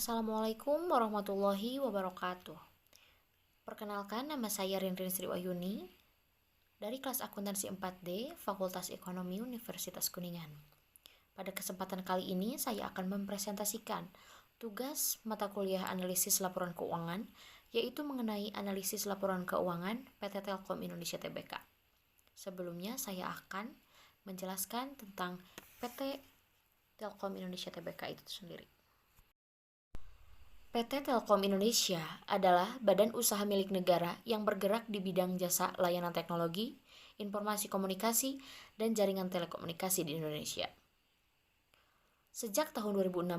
Assalamualaikum warahmatullahi wabarakatuh. Perkenalkan, nama saya Rinrin Sri Wahyuni dari kelas akuntansi 4D Fakultas Ekonomi Universitas Kuningan. Pada kesempatan kali ini saya akan mempresentasikan tugas mata kuliah analisis laporan keuangan, yaitu mengenai analisis laporan keuangan PT Telkom Indonesia Tbk. Sebelumnya saya akan menjelaskan tentang PT Telkom Indonesia Tbk itu sendiri. PT Telkom Indonesia adalah badan usaha milik negara yang bergerak di bidang jasa layanan teknologi, informasi komunikasi, dan jaringan telekomunikasi di Indonesia. Sejak tahun 2016,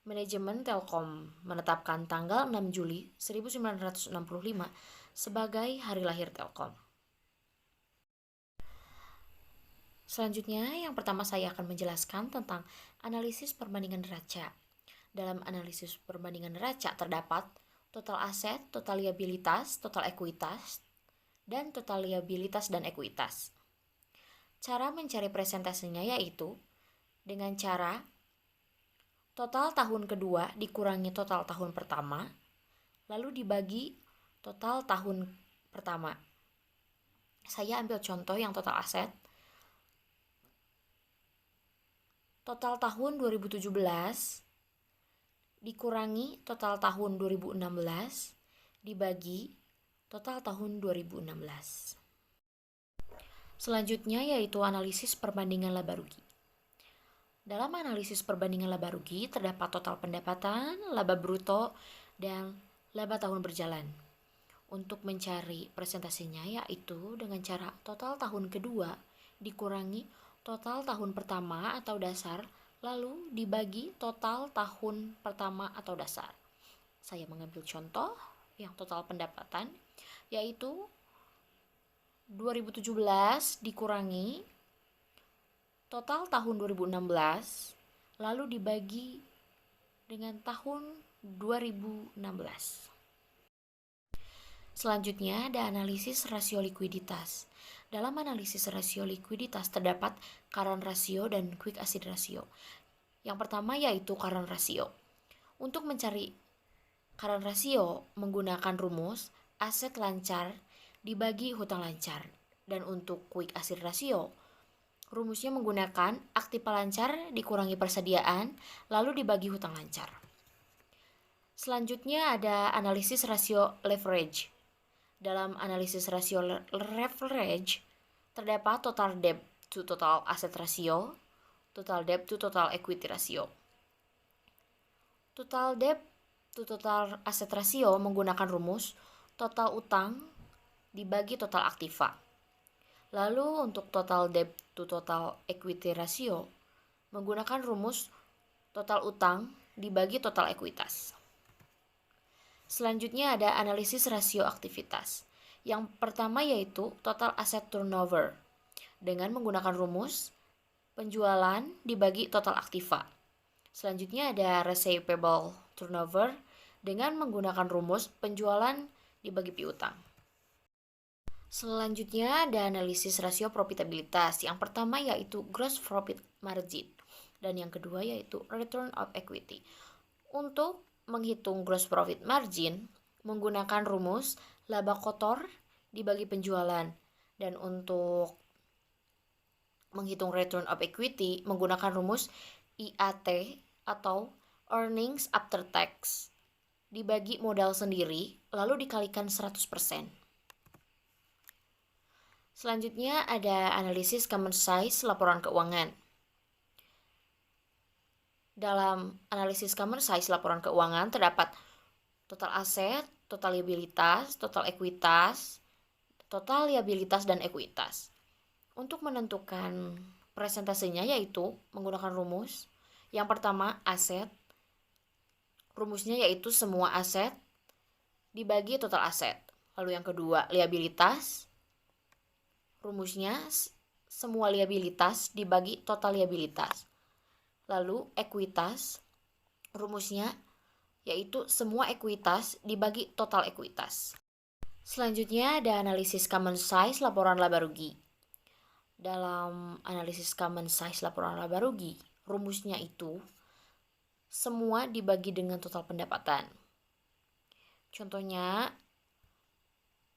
manajemen Telkom menetapkan tanggal 6 Juli 1965 sebagai hari lahir Telkom. Selanjutnya, yang pertama saya akan menjelaskan tentang analisis perbandingan neraca. Dalam analisis perbandingan neraca terdapat total aset, total liabilitas, total ekuitas, dan total liabilitas dan ekuitas. Cara mencari presentasinya yaitu dengan cara total tahun kedua dikurangi total tahun pertama, lalu dibagi total tahun pertama. Saya ambil contoh yang total aset. Total tahun 2017 dikurangi total tahun 2016 dibagi total tahun 2016. Selanjutnya yaitu analisis perbandingan laba rugi. Dalam analisis perbandingan laba rugi terdapat total pendapatan, laba bruto, dan laba tahun berjalan. Untuk mencari presentasinya yaitu dengan cara total tahun kedua dikurangi total tahun pertama atau dasar, lalu dibagi total tahun pertama atau dasar. Saya mengambil contoh yang total pendapatan, yaitu 2017 dikurangi total tahun 2016, lalu dibagi dengan tahun 2016. Selanjutnya ada analisis rasio likuiditas. Dalam analisis rasio likuiditas terdapat current ratio dan quick acid ratio. Yang pertama yaitu current ratio. Untuk mencari current ratio menggunakan rumus aset lancar dibagi hutang lancar. Dan untuk quick acid ratio, rumusnya menggunakan aktiva lancar dikurangi persediaan lalu dibagi hutang lancar. Selanjutnya ada analisis rasio leverage. Dalam analisis rasio leverage terdapat total debt to total asset ratio, total debt to total equity ratio. Total debt to total asset ratio menggunakan rumus total utang dibagi total aktiva. Lalu untuk total debt to total equity ratio menggunakan rumus total utang dibagi total ekuitas. Selanjutnya ada analisis rasio aktivitas. Yang pertama yaitu total asset turnover dengan menggunakan rumus penjualan dibagi total aktiva. Selanjutnya ada receivable turnover dengan menggunakan rumus penjualan dibagi piutang. Selanjutnya ada analisis rasio profitabilitas. Yang pertama yaitu gross profit margin dan yang kedua yaitu return of equity. Untuk menghitung gross profit margin menggunakan rumus laba kotor dibagi penjualan, dan untuk menghitung return of equity menggunakan rumus IAT atau earnings after tax dibagi modal sendiri lalu dikalikan 100%. Selanjutnya ada analisis common size laporan keuangan. Dalam analisis common size laporan keuangan terdapat total aset, total liabilitas, total ekuitas, total liabilitas dan ekuitas. Untuk menentukan presentasinya yaitu menggunakan rumus. Yang pertama aset, rumusnya yaitu semua aset dibagi total aset. Lalu yang kedua liabilitas, rumusnya semua liabilitas dibagi total liabilitas. Lalu ekuitas, rumusnya yaitu semua ekuitas dibagi total ekuitas. Selanjutnya ada analisis common size laporan laba rugi. Dalam analisis common size laporan laba rugi, rumusnya itu semua dibagi dengan total pendapatan. Contohnya,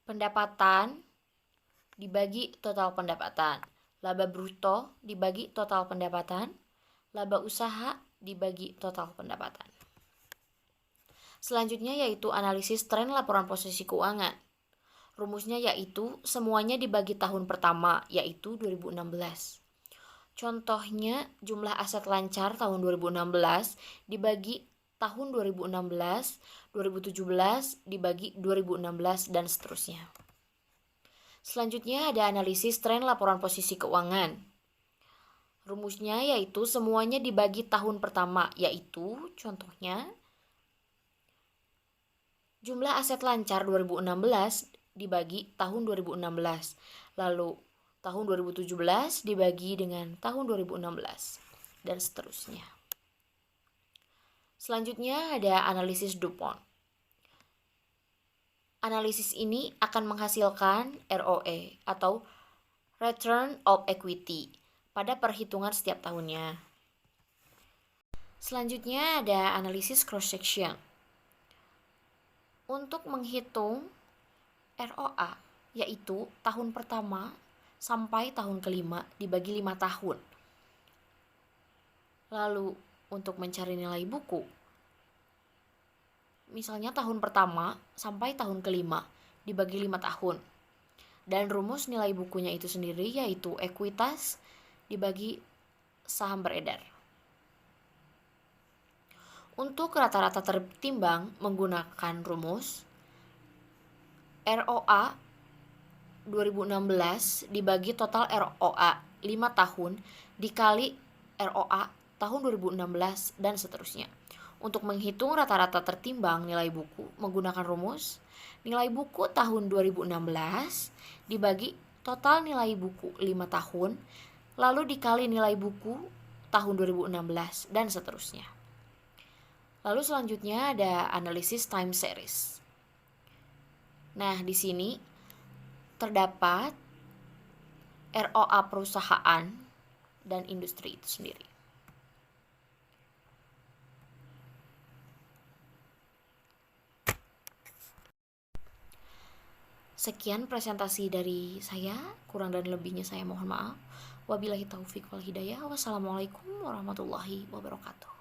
pendapatan dibagi total pendapatan, laba bruto dibagi total pendapatan, laba usaha dibagi total pendapatan. Selanjutnya yaitu analisis tren laporan posisi keuangan. Rumusnya yaitu semuanya dibagi tahun pertama, yaitu 2016. Contohnya jumlah aset lancar tahun 2016 dibagi tahun 2016, 2017 dibagi 2016, dan seterusnya. Selanjutnya ada analisis tren laporan posisi keuangan. Rumusnya yaitu semuanya dibagi tahun pertama, yaitu contohnya jumlah aset lancar 2016 dibagi tahun 2016. Lalu tahun 2017 dibagi dengan tahun 2016, dan seterusnya. Selanjutnya ada analisis DuPont. Analisis ini akan menghasilkan ROE atau Return of Equity pada perhitungan setiap tahunnya. Selanjutnya ada analisis cross section. Untuk menghitung ROA, yaitu tahun pertama sampai tahun kelima dibagi 5 tahun. Lalu untuk mencari nilai buku, misalnya tahun pertama sampai tahun kelima dibagi 5 tahun. Dan rumus nilai bukunya itu sendiri yaitu ekuitas dibagi saham beredar. Untuk rata-rata tertimbang menggunakan rumus ROA 2016 dibagi total ROA 5 tahun dikali ROA tahun 2016, dan seterusnya. Untuk menghitung rata-rata tertimbang nilai buku menggunakan rumus nilai buku tahun 2016 dibagi total nilai buku 5 tahun lalu dikali nilai buku tahun 2016, dan seterusnya. Lalu selanjutnya ada analisis time series. Nah, di sini terdapat ROA perusahaan dan industri itu sendiri. Sekian presentasi dari saya, kurang dan lebihnya saya mohon maaf. Wabillahi taufik wal hidayah. Wassalamualaikum warahmatullahi wabarakatuh.